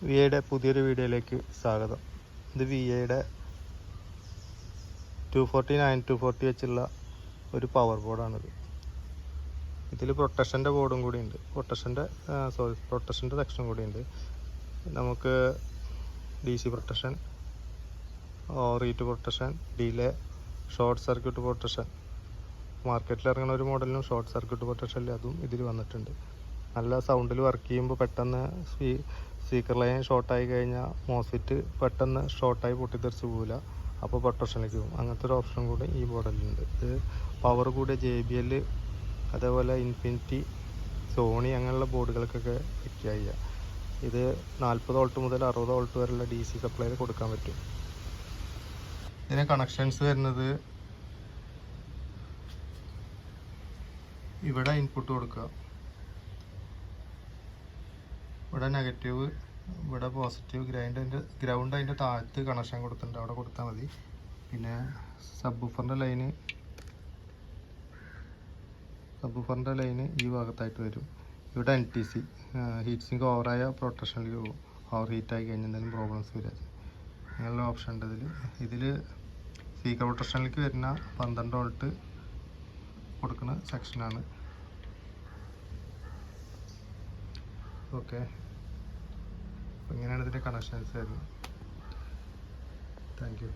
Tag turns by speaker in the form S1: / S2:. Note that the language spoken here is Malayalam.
S1: വി ഐയുടെ പുതിയൊരു വീഡിയോയിലേക്ക് സ്വാഗതം. ഇത് വി ഐയുടെ 240 വെച്ചുള്ള ഒരു പവർ ബോർഡാണിത്. ഇതിൽ പ്രൊട്ടക്ഷൻ്റെ ബോർഡും കൂടി ഉണ്ട്, പ്രൊട്ടക്ഷൻ്റെ സെക്ഷനും കൂടി ഉണ്ട്. നമുക്ക് DC പ്രൊട്ടക്ഷൻ, റീറ്റ് പ്രൊട്ടക്ഷൻ, ഡിലേ, ഷോർട്ട് സർക്യൂട്ട് പ്രൊട്ടക്ഷൻ. മാർക്കറ്റിൽ ഇറങ്ങുന്ന ഒരു മോഡലിനും ഷോർട്ട് സർക്യൂട്ട് പ്രൊട്ടക്ഷൻ അതും ഇതിൽ വന്നിട്ടുണ്ട്. നല്ല സൗണ്ടിൽ വർക്ക് ചെയ്യുമ്പോൾ പെട്ടെന്ന് സ്പീക്കർ ലൈൻ ഷോർട്ടായി കഴിഞ്ഞാൽ മോസ്ഫെറ്റ് പെട്ടെന്ന് ഷോർട്ടായി പൊട്ടിത്തെറിച്ച് പോകില്ല, അപ്പോൾ പ്രൊട്ടക്ഷനിലേക്ക് പോകും. അങ്ങനത്തെ ഒരു ഓപ്ഷൻ കൂടി ഈ മോഡലിലുണ്ട്. ഇത് പവർ കൂടിയ JBL, അതേപോലെ ഇൻഫിനിറ്റി, സോണി അങ്ങനെയുള്ള ബോർഡുകൾക്കൊക്കെ ഫിറ്റ് ചെയ്യുക. ഇത് 40 വോൾട്ട് മുതൽ 60 വോൾട്ട് വരെയുള്ള DC സപ്ലൈയിൽ കൊടുക്കാൻ പറ്റും. ഇതിന് കണക്ഷൻസ് വരുന്നത് ഇവിടെ ഇൻപുട്ട് കൊടുക്കുക, ഇവിടെ നെഗറ്റീവ്, ഇവിടെ പോസിറ്റീവ്, ഗ്രൗണ്ട് അതിൻ്റെ താഴത്ത് കണക്ഷൻ കൊടുത്തിട്ടുണ്ട്, അവിടെ കൊടുത്താൽ മതി. പിന്നെ സബ്ബൂഫറിൻ്റെ ലൈന് ഈ ഭാഗത്തായിട്ട് വരും. ഇവിടെ NTC, ഹീറ്റ് സിങ്ക് ഓവറായ പ്രൊട്ടക്ഷനിലേക്ക് പോകും. ഓവർ ഹീറ്റായി കഴിഞ്ഞാൽ എന്തെങ്കിലും പ്രോബ്ലംസ് വരാതെ അങ്ങനെയുള്ള ഓപ്ഷൻ ഉണ്ട് ഇതിൽ സ്പീക്കർ പ്രൊട്ടക്ഷനിലേക്ക് വരുന്ന 12 വോൾട്ട് കൊടുക്കുന്ന സെക്ഷനാണ്. ഓക്കെ, അപ്പോൾ ഇങ്ങനെയാണ് ഇതിൻ്റെ കണക്ഷൻസ് വരുന്നത്. Thank you.